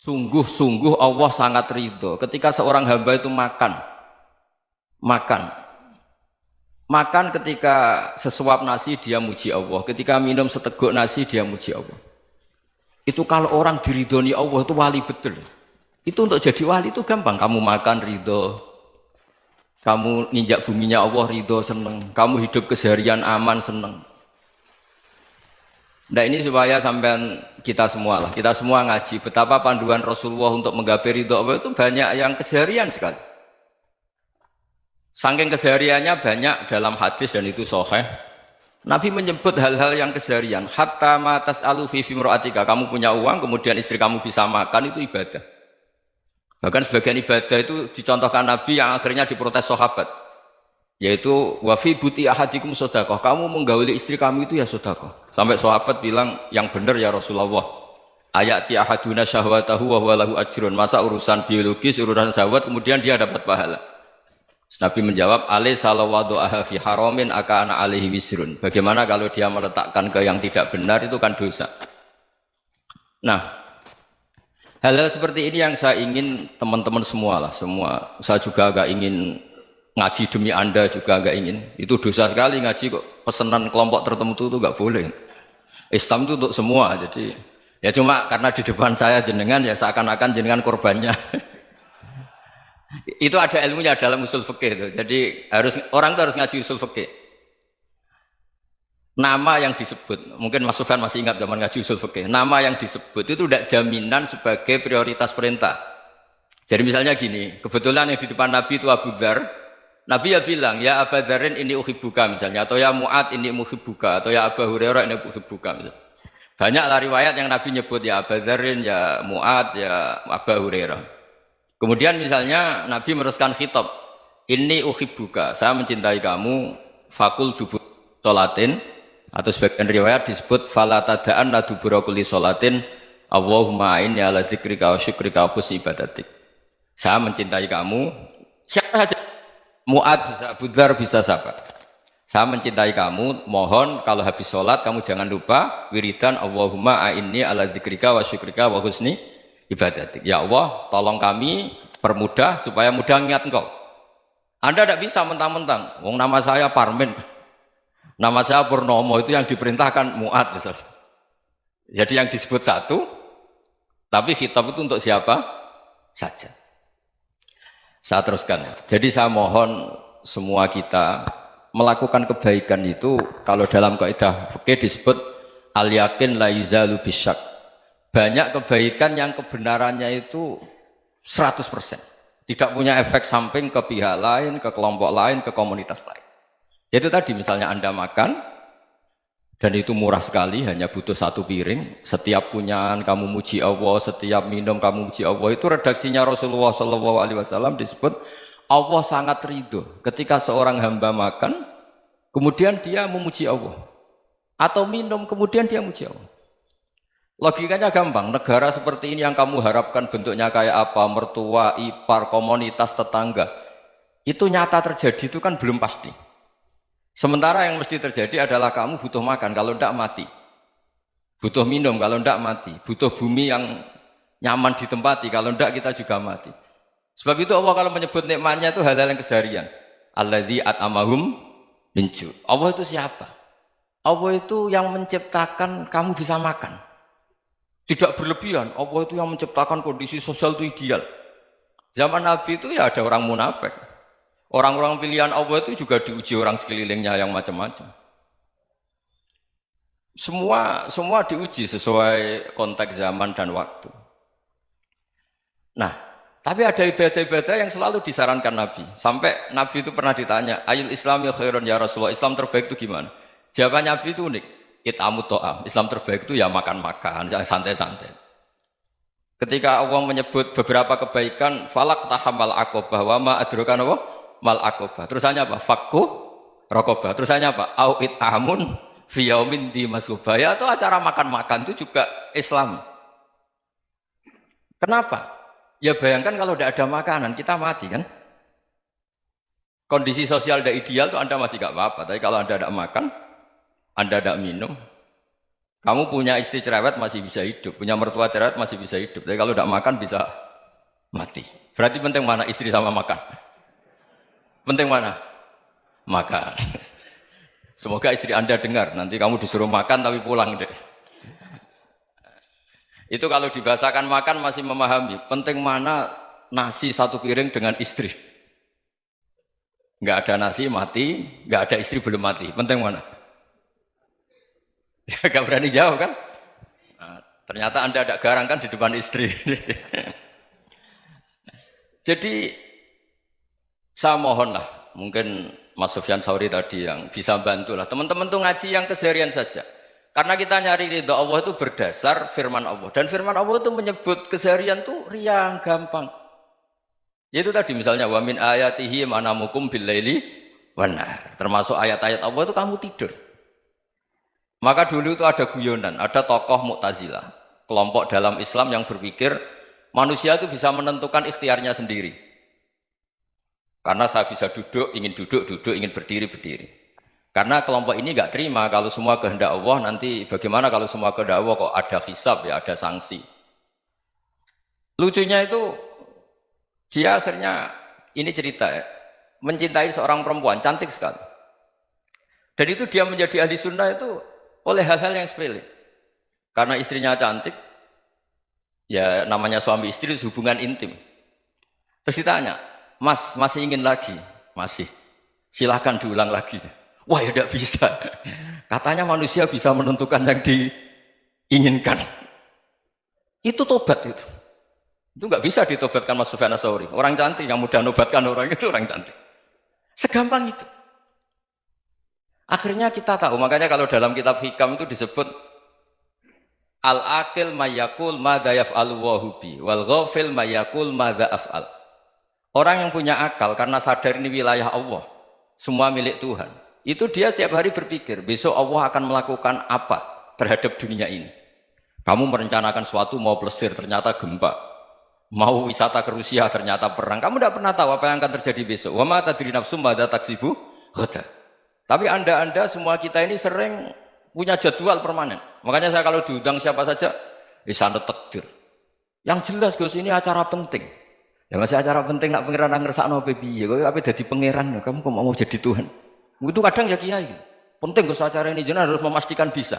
Sungguh-sungguh Allah sangat ridho ketika seorang hamba itu makan ketika sesuap nasi dia muji Allah, ketika minum seteguk nasi dia muji Allah. Itu kalau orang diridhoni Allah itu wali betul. Itu untuk jadi wali itu gampang, kamu makan ridho, kamu nginjak buminya Allah ridho seneng, kamu hidup keseharian aman seneng. Nah ini supaya sampean kita semua ngaji betapa panduan Rasulullah untuk menggapai ridho Allah itu banyak yang keseharian sekali. Saking kesehariannya banyak dalam hadis dan itu sahih. Nabi menyebut hal-hal yang keseharian. Hatta ma tas'alu fi fimra'atika, kamu punya uang kemudian istri kamu bisa makan itu ibadah. Bahkan sebagian ibadah itu dicontohkan Nabi yang akhirnya diprotes sahabat. Yaitu wa fi buti ahadikum sedekah, kamu menggauli istri kamu itu ya sedekah. Sampai sahabat bilang yang benar ya Rasulullah. Ayati ahaduna syahwatahu wa huwa lahu ajrun. Masa urusan biologis, urusan syahwat kemudian dia dapat pahala. Nabi menjawab, alaysa lawadu'aha fi haramin akana alaihi wisrun. Bagaimana kalau dia meletakkan ke yang tidak benar itu kan dosa. Nah, hal-hal seperti ini yang saya ingin teman-teman semua. Saya juga agak ingin ngaji demi Anda juga agak ingin. Itu dosa sekali ngaji kok pesanan kelompok tertentu itu enggak boleh. Islam itu untuk semua. Jadi ya cuma karena di depan saya jenengan ya seakan-akan jenengan korbannya. Itu ada ilmunya dalam usul fikih itu. Jadi orang itu harus ngaji usul fikih. Nama yang disebut, mungkin Mas Sufyan masih ingat zaman ngaji usul fikih. Nama yang disebut itu tidak jaminan sebagai prioritas perintah. Jadi misalnya gini, kebetulan yang di depan Nabi itu Abu Dzar. Nabi ya bilang, ya Abu Dzarin ini uhibbuka misalnya, atau ya Mu'ad ini uhibbuka, atau ya Abu Hurairah ini uhibbuka misalnya. Banyaklah riwayat yang Nabi nyebut ya Abu Dzarin, ya Mu'ad, ya Abu Hurairah. Kemudian misalnya Nabi meneruskan khitab, ini uhibbuka, saya mencintai kamu, fakul dubur sholatin, atau sebagian riwayat disebut fala tada'an la dubura kulli sholatin, Allahumma inni ala dzikrika wa syukrika wa husni ibadatik. Saya mencintai kamu, siapa saja. Mu'ad bisa, Abu Dzar bisa siapa? Saya mencintai kamu, mohon kalau habis sholat kamu jangan lupa wiridan Allahumma a'inni ala dzikrika wa syukrika wa husni ibadatik. Ya Allah, tolong kami permudah supaya mudah ingat engkau. Anda tidak bisa mentang-mentang, wong nama saya Parmin, nama saya Purnomo, itu yang diperintahkan Mu'ad misalnya. Jadi yang disebut satu, tapi khitab itu untuk siapa saja. Saya teruskan. Jadi saya mohon semua kita melakukan kebaikan itu kalau dalam kaidah fikih disebut al yakin la yuzalu bisyak. Banyak kebaikan yang kebenarannya itu 100%. Tidak punya efek samping ke pihak lain, ke kelompok lain, ke komunitas lain. Itu tadi misalnya Anda makan dan itu murah sekali, hanya butuh satu piring. Setiap punyaan kamu muji Allah, setiap minum kamu muji Allah. Itu redaksinya Rasulullah SAW disebut Allah sangat ridho ketika seorang hamba makan, kemudian dia memuji Allah, atau minum kemudian dia muji Allah. Logikanya gampang. Negara seperti ini yang kamu harapkan bentuknya kayak apa, mertua, ipar, komunitas, tetangga, itu nyata terjadi itu kan belum pasti. Sementara yang mesti terjadi adalah kamu butuh makan, kalau tidak mati. Butuh minum, kalau tidak mati. Butuh bumi yang nyaman ditempati, kalau tidak kita juga mati. Sebab itu Allah kalau menyebut nikmatnya itu hal-hal yang keseharian. Alladzi at'amahum min ju'. Allah itu siapa? Allah itu yang menciptakan kamu bisa makan. Tidak berlebihan. Allah itu yang menciptakan kondisi sosial itu ideal. Zaman Nabi itu ya ada orang munafik. Orang-orang pilihan Allah itu juga diuji orang sekelilingnya yang macam-macam. Semua diuji sesuai konteks zaman dan waktu. Nah, tapi ada ibadah-ibadah yang selalu disarankan Nabi. Sampai Nabi itu pernah ditanya, ayul islami khairun ya Rasulullah, Islam terbaik itu gimana? Jawaban Nabi itu unik. It'amu to'am. Islam terbaik itu ya makan-makan, yang santai-santai. Ketika Allah menyebut beberapa kebaikan, falak tahamal aqobah wa ma adrokan Allah mal aqobah. Terusannya apa? Fakku raqobah. Terusannya apa? Au it'amun fi yaumin di masghubah. Ya itu acara makan-makan itu juga Islam. Kenapa? Ya bayangkan kalau tidak ada makanan kita mati kan? Kondisi sosial tidak ideal itu Anda masih gak apa-apa. Tapi kalau Anda tidak makan, Anda tidak minum, Kamu punya istri cerewet masih bisa hidup, punya mertua cerewet masih bisa hidup. Tapi kalau tidak makan bisa mati. Berarti penting mana istri sama makan? Penting mana? Makan. Semoga istri Anda dengar, nanti kamu disuruh makan tapi pulang deh. Itu kalau dibahasakan makan masih memahami. Penting mana nasi satu piring dengan istri. Nggak ada nasi mati, nggak ada istri belum mati. Penting mana? Gak berani jawab kan? Nah, ternyata Anda ada garang kan di depan istri. Jadi saya mohonlah, mungkin Mas Sufyan Sauri tadi yang bisa bantulah. Teman-teman tuh ngaji yang keseharian saja. Karena kita nyari ridha Allah itu berdasar firman Allah. Dan firman Allah itu menyebut keseharian tuh riang, gampang. Yaitu tadi misalnya wa min ayatihi manamukum bil laili wan nahar. Termasuk ayat-ayat Allah itu kamu tidur. Maka dulu itu ada guyonan, ada tokoh Mu'tazilah, kelompok dalam Islam yang berpikir manusia itu bisa menentukan ikhtiarnya sendiri. Karena saya bisa duduk, ingin berdiri, berdiri. Karena kelompok ini nggak terima kalau semua kehendak Allah, nanti bagaimana kalau semua kehendak Allah kok ada hisab ya, ada sanksi. Lucunya itu dia akhirnya, ini cerita ya, mencintai seorang perempuan, cantik sekali. Dan itu dia menjadi ahli sunnah itu oleh hal-hal yang sepele. Karena istrinya cantik, ya namanya suami istri hubungan intim. Terus ditanya, Mas, masih ingin lagi? Masih. Silahkan diulang lagi. Wah ya tidak bisa. Katanya manusia bisa menentukan yang diinginkan. Itu tobat itu. Itu nggak bisa ditobatkan Mas Sufyan Ats-Tsauri. Orang cantik yang mudah nobatkan orang itu orang cantik. Segampang itu. Akhirnya kita tahu, makanya kalau dalam kitab Hikam itu disebut al-aqil mayyakul madza yaf'alu wa hubi wal ghafil mayyakul madza af'al. Orang yang punya akal karena sadar ini wilayah Allah, semua milik Tuhan. Itu dia tiap hari berpikir, besok Allah akan melakukan apa terhadap dunia ini. Kamu merencanakan suatu mau plesir, ternyata gempa. Mau wisata ke Rusia, ternyata perang. Kamu tidak pernah tahu apa yang akan terjadi besok. Wa ma tadri nafsum madza taksibu ghadan. Tapi anda semua kita ini sering punya jadwal permanen. Makanya saya kalau diundang siapa saja, sanad takdir. Yang jelas Gus ini acara penting. Ya masih acara penting nak pangeran ngersakno piye? Kok ape dadi pangeran? Kamu kok mau jadi Tuhan? Itu kadang ya kiai. Penting Gus acara ini jenengan harus memastikan bisa.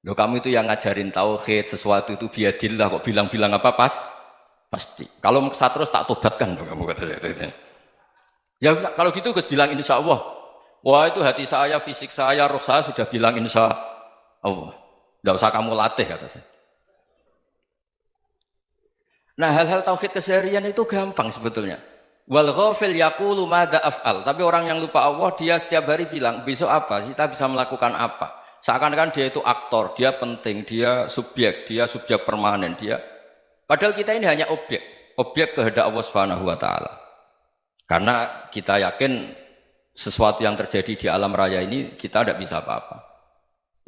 Loh kamu itu yang ngajarin tauhid, sesuatu itu biadillah kok bilang-bilang apa pasti. Kalau maksa terus tak tobatkan loh kamu kata saya. Ya kalau gitu Gus bilang insya Allah. Wah itu hati saya, fisik saya, roh saya sudah bilang insya Allah. Tidak usah kamu latih kata saya. Nah hal-hal tauhid keseharian itu gampang sebetulnya. Wal ghafil yaqulu madza af'al. Tapi orang yang lupa Allah dia setiap hari bilang besok apa? Kita bisa melakukan apa? Seakan-akan dia itu aktor, dia penting, dia subjek permanen, dia. Padahal kita ini hanya objek kehendak Allah Subhanahu wa taala. Karena kita yakin sesuatu yang terjadi di alam raya ini kita tidak bisa apa-apa.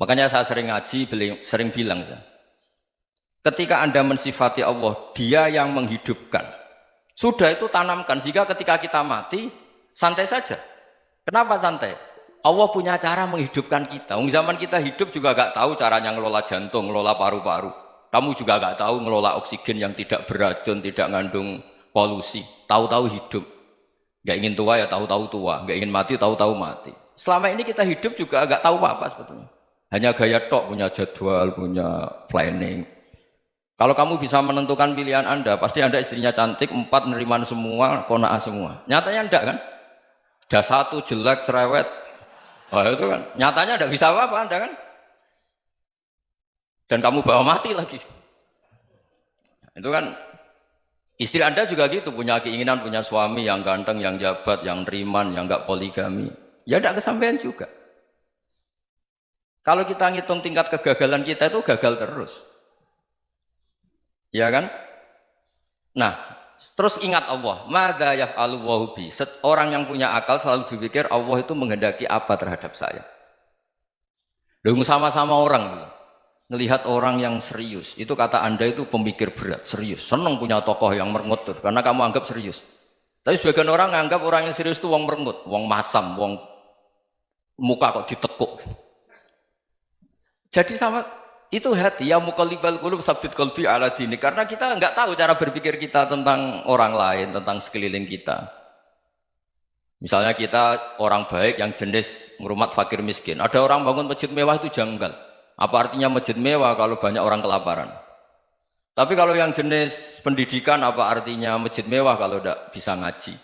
Makanya saya sering ngaji, sering bilang saya, ketika Anda mensifati Allah, Dia yang menghidupkan. Sudah itu tanamkan sehingga ketika kita mati santai saja. Kenapa santai? Allah punya cara menghidupkan kita. Zaman kita hidup juga gak tahu caranya ngelola jantung, ngelola paru-paru. Kamu juga gak tahu ngelola oksigen yang tidak beracun, tidak mengandung polusi. Tahu-tahu hidup. Gak ingin tua ya tahu-tahu tua, gak ingin mati tahu-tahu mati. Selama ini kita hidup juga gak tahu apa-apa sebetulnya. Hanya gaya tok, punya jadwal, punya planning. Kalau kamu bisa menentukan pilihan Anda, pasti Anda istrinya cantik, 4 neriman semua, kona'ah semua. Nyatanya enggak kan? Ada 1 jelek, cerewet. Oh itu kan, nyatanya enggak bisa apa-apa Anda kan? Dan kamu bawa mati lagi. Itu kan istri Anda juga gitu, punya keinginan, punya suami yang ganteng, yang jabat, yang neriman, yang enggak poligami. Ya enggak kesampaian juga. Kalau kita ngitung tingkat kegagalan kita itu gagal terus. Ya kan? Nah, terus ingat Allah. Madza yaf'alu wa bi. Orang yang punya akal selalu berpikir Allah itu menghendaki apa terhadap saya. Lalu sama-sama orang melihat orang yang serius. Itu kata Anda itu pemikir berat, serius. Senang punya tokoh yang merengut tuh, karena kamu anggap serius. Tapi sebagian orang anggap orang yang serius itu wong merengut, wong masam, wong muka kok ditekuk. Jadi sama Itu hati, ya muqallibal qulub tsabbit qalbi ala dini. Karena kita nggak tahu cara berpikir kita tentang orang lain, tentang sekeliling kita. Misalnya kita orang baik yang jenis ngurmat fakir miskin. Ada orang bangun masjid mewah itu janggal. Apa artinya masjid mewah kalau banyak orang kelaparan? Tapi kalau yang jenis pendidikan apa artinya masjid mewah kalau tidak bisa ngaji?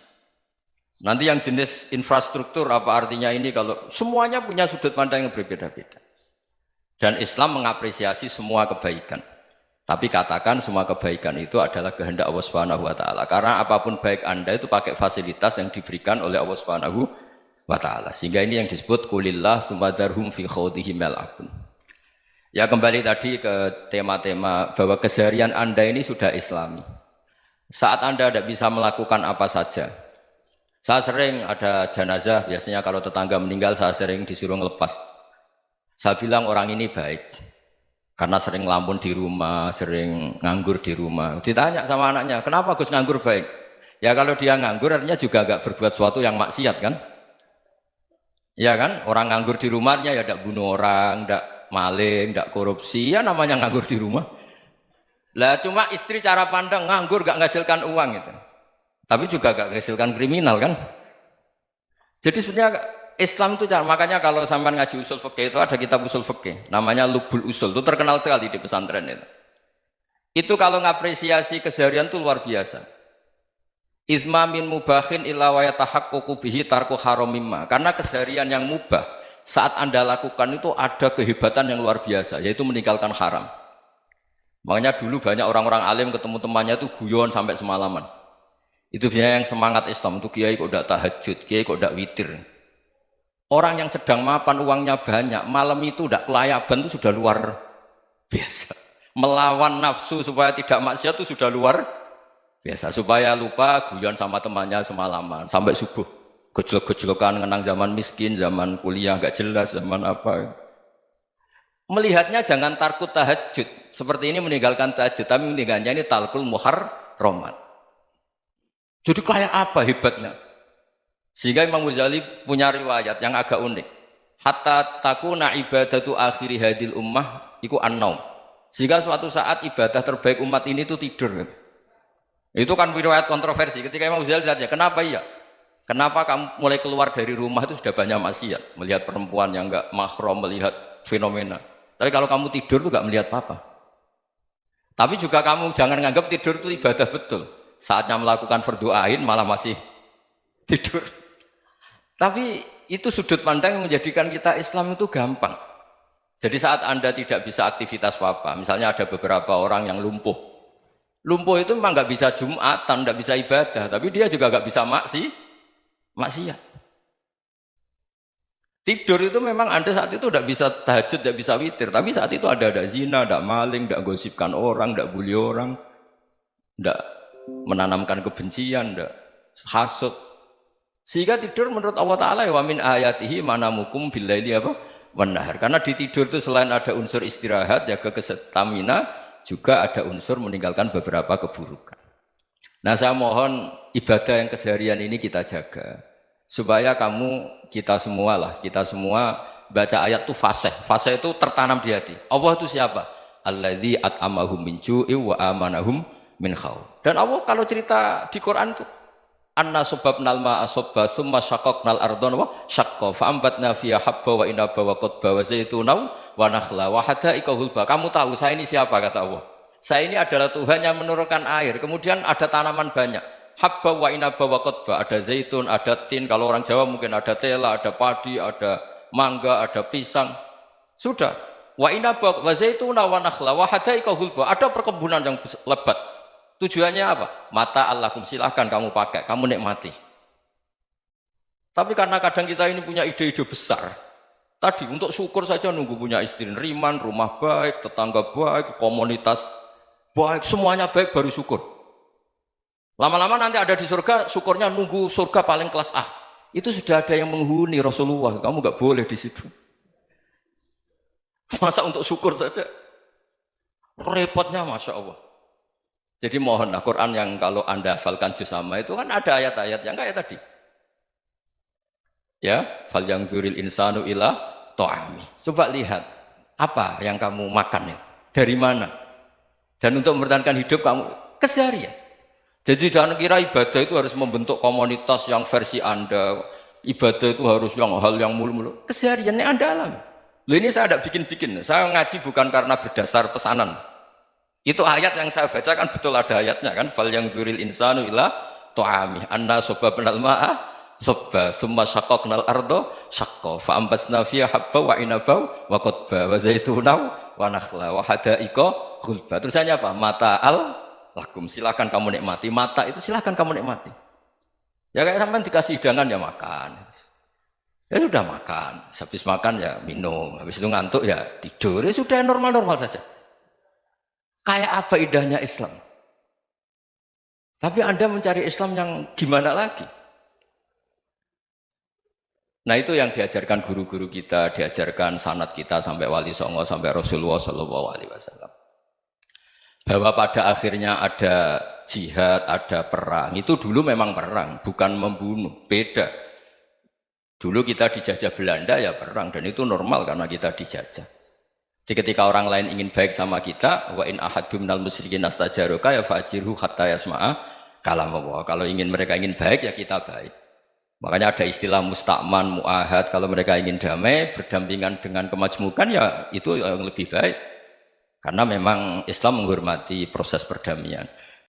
Nanti yang jenis infrastruktur apa artinya ini kalau semuanya punya sudut pandang yang berbeda-beda. Dan Islam mengapresiasi semua kebaikan. Tapi katakan semua kebaikan itu adalah kehendak Allah Subhanahu wa taala. Karena apapun baik Anda itu pakai fasilitas yang diberikan oleh Allah Subhanahu wa taala. Sehingga ini yang disebut qulillah tsumadarhum fi khawdihim yal'abun. Ya kembali tadi ke tema-tema bahwa keseharian Anda ini sudah Islami. Saat Anda tidak bisa melakukan apa saja. Saya sering ada jenazah, biasanya kalau tetangga meninggal saya sering disuruh ngelepas. Saya bilang orang ini baik karena sering ngelamun di rumah, sering nganggur di rumah. Ditanya sama anaknya, kenapa Gus nganggur baik? Ya kalau dia nganggur artinya juga agak berbuat sesuatu yang maksiat kan? Ya kan? Orang nganggur di rumahnya ya tidak bunuh orang, tidak maling, tidak korupsi, ya namanya nganggur di rumah. Lah cuma istri cara pandang nganggur gak menghasilkan uang itu. Tapi juga gak menghasilkan kriminal kan? Jadi sebenarnya Islam itu makanya kalau sampai ngaji usul fikih itu ada kitab usul fikih namanya Lubul Usul, itu terkenal sekali di pesantren itu. Itu kalau ngapresiasi keseharian itu luar biasa. Izma min mubahin illa wa yatahaqqaqu bihi tarku haramimma. Karena keseharian yang mubah saat Anda lakukan itu ada kehebatan yang luar biasa, yaitu meninggalkan haram. Makanya dulu banyak orang-orang alim ketemu temannya itu guyon sampai semalaman. Itu biasanya yang semangat Islam itu kiai kok tidak tahajud, kiai kok tidak witir. Orang yang sedang mapan uangnya banyak, malam itu tidak kelayaban itu sudah luar biasa. Melawan nafsu supaya tidak maksiat itu sudah luar biasa. Supaya lupa guyon sama temannya semalaman sampai subuh. Gejlok-gejlokan ngenang zaman miskin, zaman kuliah nggak jelas, zaman apa. Melihatnya jangan tarkut tahajud. Seperti ini meninggalkan tahajud, tapi meninggalkannya ini talkul muharramat. Jadi kayak apa hebatnya? Sehingga Imam Ghazali punya riwayat yang agak unik. Hatta takuna ibadatu akhiri hadil ummah iku an-naum. Sehingga suatu saat ibadah terbaik umat ini itu tidur. Itu kan riwayat kontroversi. Ketika Imam Ghazali tanya, kenapa iya? Kenapa kamu mulai keluar dari rumah itu sudah banyak maksiat? Melihat perempuan yang enggak mahram, melihat fenomena. Tapi kalau kamu tidur itu enggak melihat apa-apa. Tapi juga kamu jangan menganggap tidur itu ibadah betul. Saatnya melakukan fardu ain malah masih tidur. Tapi itu sudut pandang yang menjadikan kita Islam itu gampang. Jadi saat Anda tidak bisa aktivitas apa-apa, misalnya ada beberapa orang yang lumpuh. Lumpuh itu memang nggak bisa Jumatan, nggak bisa ibadah, tapi dia juga nggak bisa maksiat. Tidur itu memang Anda saat itu tidak bisa tahajud, tidak bisa witir, tapi saat itu ada zina, ada maling, tidak gosipkan orang, tidak bully orang, tidak menanamkan kebencian, tidak hasud. Sehingga tidur menurut Allah Ta'ala wa min ayatihi manamukum billaili apa? Wan-nahar. Karena di tidur itu selain ada unsur istirahat, jaga kestamina, juga ada unsur meninggalkan beberapa keburukan. Nah saya mohon ibadah yang keseharian ini kita jaga. Supaya kita semua baca ayat itu fasih. Fasih itu tertanam di hati. Allah itu siapa? Alladzi at'amahum min ju'i wa amanahum min khauf. Dan Allah kalau cerita di Quran itu anna subabnal ma'a subba thumma syaqaqnal ardon wa syaqqa fa'ambatna fiha habba wa inaba wa qadba wa zaituna wa nakhla wa hadaika hulba. Kamu tahu saya ini siapa, kata Allah. Saya ini adalah Tuhan yang menurunkan air, kemudian ada tanaman banyak. Habba wa inaba wa qadba, ada zaitun, ada tin, kalau orang Jawa mungkin ada tela, ada padi, ada mangga, ada pisang. Sudah. Wa inaba wa zaituna wa nakhla wa hadaika hulba. Ada perkebunan yang lebat. Tujuannya apa? Mata Allahkum, silahkan kamu pakai, kamu nikmati. Tapi karena kadang kita ini punya ide-ide besar. Tadi untuk syukur saja nunggu punya istri riman, rumah baik, tetangga baik, komunitas baik, semuanya baik baru syukur. Lama-lama nanti ada di surga, syukurnya nunggu surga paling kelas A. Itu sudah ada yang menghuni Rasulullah, kamu nggak boleh di situ. Masa untuk syukur saja? Repotnya Masya Allah. Jadi mohonlah Quran yang kalau Anda hafalkan juz sama itu kan ada ayat-ayat yang kayak tadi. Ya, fal yang dzuril insanu ila ta'ami. Coba lihat Apa yang kamu makan ya? Dari mana? Dan untuk mempertahankan hidup kamu keseharian. Jadi jangan kira ibadah itu harus membentuk komunitas yang versi Anda. Ibadah itu harus yang hal yang mulu-mulu. Kesehariannya Anda alami. Loh ini saya tidak bikin-bikin. Saya ngaji bukan karena berdasar pesanan. Itu ayat yang saya baca kan betul ada ayatnya kan. Fal yang dzuril insanu ila tu'ami anna sobabnal ma'a sobba thumma syaqaqnal ardo syaqqa fa ambasna fiha habba wa inaba wa qadba wa zaituna wa nakhla wa hadaika ghulba. Terusannya apa? Mata'al lakum, silakan kamu nikmati. Mata itu silakan kamu nikmati. Ya kayak sampean dikasih hidangan ya makan. Ya sudah makan, habis makan ya minum, habis itu ngantuk ya tidur. Ya sudah normal-normal saja. Kayak apa indahnya Islam? Tapi Anda mencari Islam yang gimana lagi? Nah itu yang diajarkan guru-guru kita, diajarkan sanad kita sampai Wali Songo, sampai Rasulullah SAW. Bahwa pada akhirnya ada jihad, ada perang. Itu dulu memang perang, bukan membunuh, beda. Dulu kita dijajah Belanda ya perang, dan itu normal karena kita dijajah. Jadi ketika orang lain ingin baik sama kita, wa in ahadum minal musyrikin astajaruka ya fajirhu hatta yasma'a kalam Allah. Kalau mereka ingin baik ya kita baik. Makanya ada istilah mustakman, mu'ahad. Kalau mereka ingin damai, berdampingan dengan kemajmukan ya itu yang lebih baik. Karena memang Islam menghormati proses perdamaian.